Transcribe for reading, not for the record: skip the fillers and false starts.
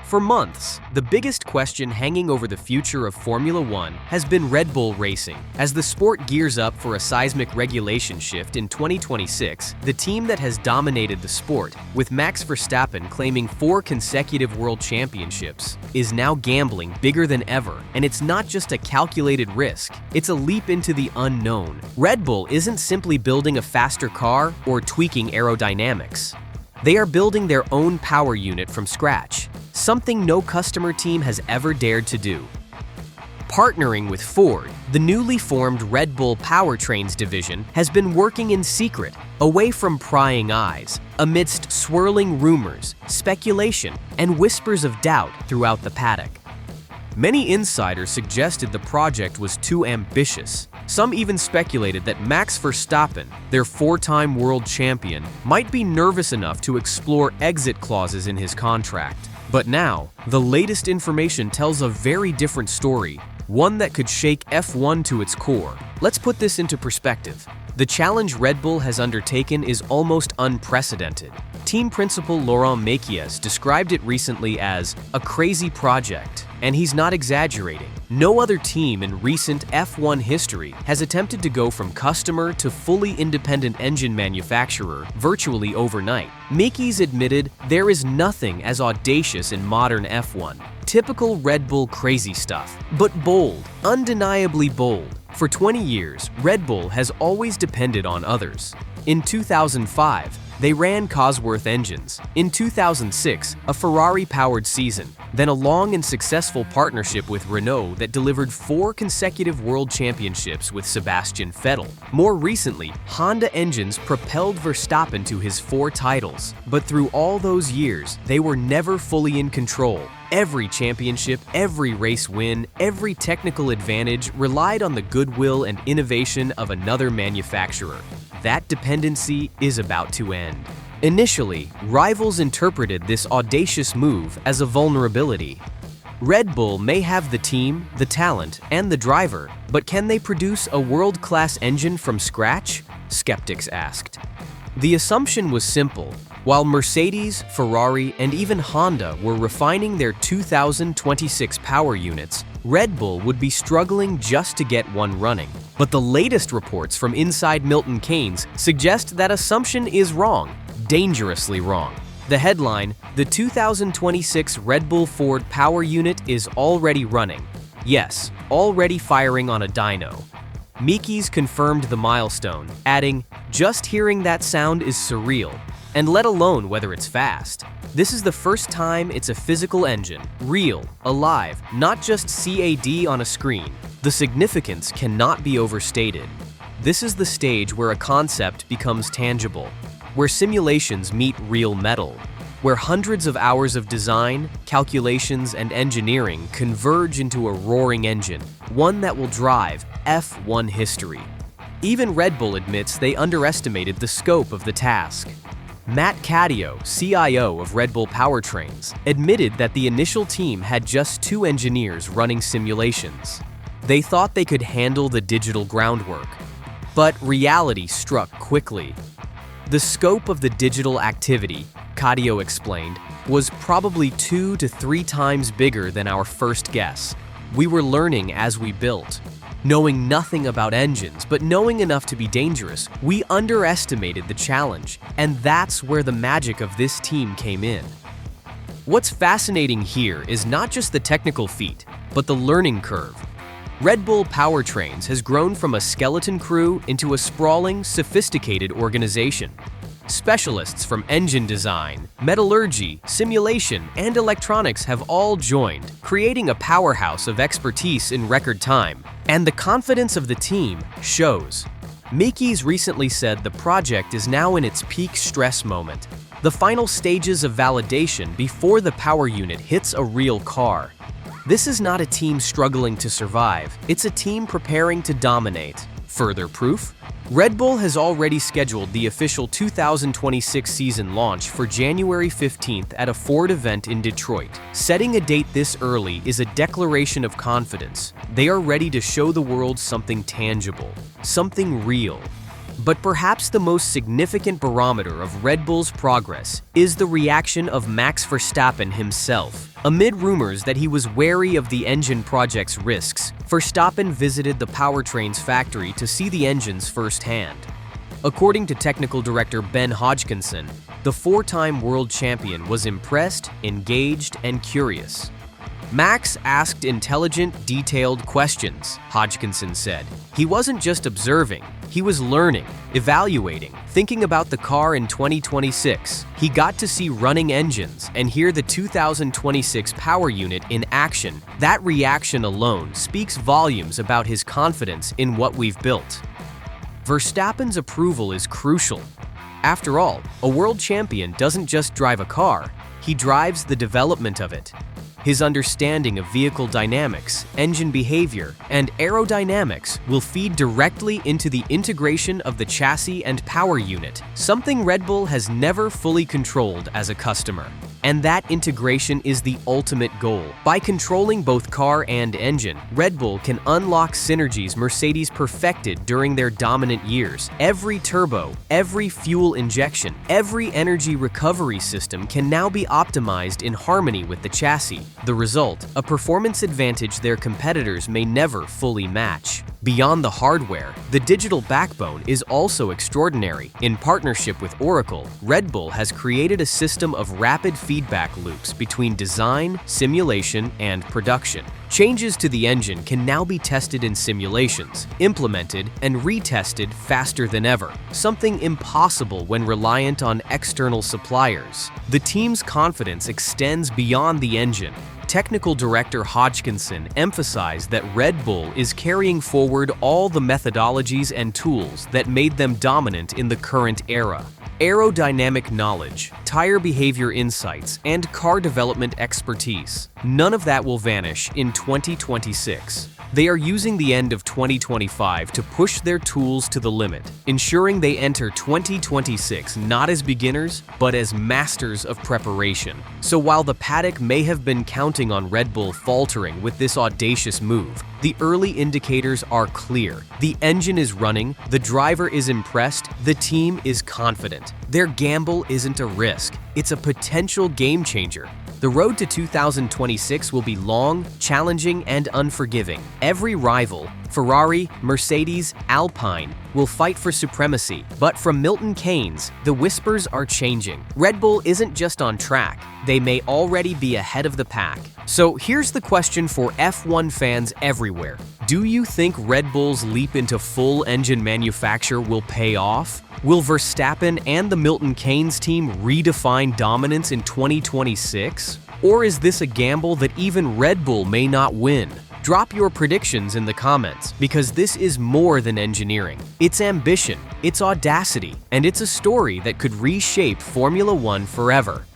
For months, the biggest question hanging over the future of Formula One has been Red Bull racing. As the sport gears up for a seismic regulation shift in 2026, the team that has dominated the sport, with Max Verstappen claiming 4 consecutive world championships, is now gambling bigger than ever. And it's not just a calculated risk, it's a leap into the unknown. Red Bull isn't simply building a faster car or tweaking aerodynamics. They are building their own power unit from scratch, something no customer team has ever dared to do. Partnering with Ford, the newly formed Red Bull Powertrains division has been working in secret, away from prying eyes, amidst swirling rumors, speculation, and whispers of doubt throughout the paddock. Many insiders suggested the project was too ambitious. Some even speculated that Max Verstappen, their 4-time world champion, might be nervous enough to explore exit clauses in his contract. But now, the latest information tells a very different story, one that could shake F1 to its core. Let's put this into perspective. The challenge Red Bull has undertaken is almost unprecedented. Team principal Laurent Mekies described it recently as a crazy project, and he's not exaggerating. No other team in recent F1 history has attempted to go from customer to fully independent engine manufacturer virtually overnight. Mekies admitted there is nothing as audacious in modern F1. Typical Red Bull crazy stuff, but bold, undeniably bold. For 20 years, Red Bull has always depended on others. In 2005, they ran Cosworth engines. In 2006, a Ferrari-powered season. Then a long and successful partnership with Renault that delivered 4 consecutive world championships with Sebastian Vettel. More recently, Honda engines propelled Verstappen to his 4 titles. But through all those years, they were never fully in control. Every championship, every race win, every technical advantage relied on the goodwill and innovation of another manufacturer. That dependency is about to end. Initially, rivals interpreted this audacious move as a vulnerability. Red Bull may have the team, the talent, and the driver, but can they produce a world-class engine from scratch? Skeptics asked. The assumption was simple. While Mercedes, Ferrari, and even Honda were refining their 2026 power units, Red Bull would be struggling just to get one running. But the latest reports from inside Milton Keynes suggest that assumption is wrong, dangerously wrong. The headline, "The 2026 Red Bull Ford power unit is already running." Yes, already firing on a dyno. Mekies confirmed the milestone, adding, "Just hearing that sound is surreal, and let alone whether it's fast. This is the first time it's a physical engine, real, alive, not just CAD on a screen." The significance cannot be overstated. This is the stage where a concept becomes tangible, where simulations meet real metal, where hundreds of hours of design, calculations, and engineering converge into a roaring engine, one that will drive F1 history. Even Red Bull admits they underestimated the scope of the task. Matt Cadio, CIO of Red Bull Powertrains, admitted that the initial team had just 2 engineers running simulations. They thought they could handle the digital groundwork, but reality struck quickly. The scope of the digital activity, Cadio explained, was probably 2 to 3 times bigger than our first guess. We were learning as we built. Knowing nothing about engines, but knowing enough to be dangerous, we underestimated the challenge, and that's where the magic of this team came in. What's fascinating here is not just the technical feat, but the learning curve. Red Bull Powertrains has grown from a skeleton crew into a sprawling, sophisticated organization. Specialists from engine design, metallurgy, simulation, and electronics have all joined, creating a powerhouse of expertise in record time. And the confidence of the team shows. Mekies recently said the project is now in its peak stress moment, the final stages of validation before the power unit hits a real car. This is not a team struggling to survive, it's a team preparing to dominate. Further proof? Red Bull has already scheduled the official 2026 season launch for January 15th at a Ford event in Detroit. Setting a date this early is a declaration of confidence. They are ready to show the world something tangible, something real. But perhaps the most significant barometer of Red Bull's progress is the reaction of Max Verstappen himself. Amid rumors that he was wary of the engine project's risks, Verstappen visited the Powertrains factory to see the engines firsthand. According to technical director Ben Hodgkinson, the four-time world champion was impressed, engaged, and curious. Max asked intelligent, detailed questions, Hodgkinson said. He wasn't just observing, he was learning, evaluating, thinking about the car in 2026. He got to see running engines and hear the 2026 power unit in action. That reaction alone speaks volumes about his confidence in what we've built. Verstappen's approval is crucial. After all, a world champion doesn't just drive a car, he drives the development of it. His understanding of vehicle dynamics, engine behavior, and aerodynamics will feed directly into the integration of the chassis and power unit, something Red Bull has never fully controlled as a customer. And that integration is the ultimate goal. By controlling both car and engine, Red Bull can unlock synergies Mercedes perfected during their dominant years. Every turbo, every fuel injection, every energy recovery system can now be optimized in harmony with the chassis. The result, a performance advantage their competitors may never fully match. Beyond the hardware, the digital backbone is also extraordinary. In partnership with Oracle, Red Bull has created a system of rapid feedback loops between design, simulation, and production. Changes to the engine can now be tested in simulations, implemented, and retested faster than ever, something impossible when reliant on external suppliers. The team's confidence extends beyond the engine. Technical director Hodgkinson emphasized that Red Bull is carrying forward all the methodologies and tools that made them dominant in the current era. Aerodynamic knowledge, tire behavior insights, and car development expertise. None of that will vanish in 2026. They are using the end of 2025 to push their tools to the limit, ensuring they enter 2026 not as beginners, but as masters of preparation. So while the paddock may have been counting on Red Bull faltering with this audacious move, the early indicators are clear. The engine is running, the driver is impressed, the team is confident. Their gamble isn't a risk, it's a potential game changer. The road to 2026 will be long, challenging, and unforgiving. Every rival, Ferrari, Mercedes, Alpine, will fight for supremacy. But from Milton Keynes, the whispers are changing. Red Bull isn't just on track, they may already be ahead of the pack. So here's the question for F1 fans everywhere. Do you think Red Bull's leap into full engine manufacture will pay off? Will Verstappen and the Milton Keynes team redefine dominance in 2026? Or is this a gamble that even Red Bull may not win? Drop your predictions in the comments, because this is more than engineering. It's ambition, it's audacity, and it's a story that could reshape Formula One forever.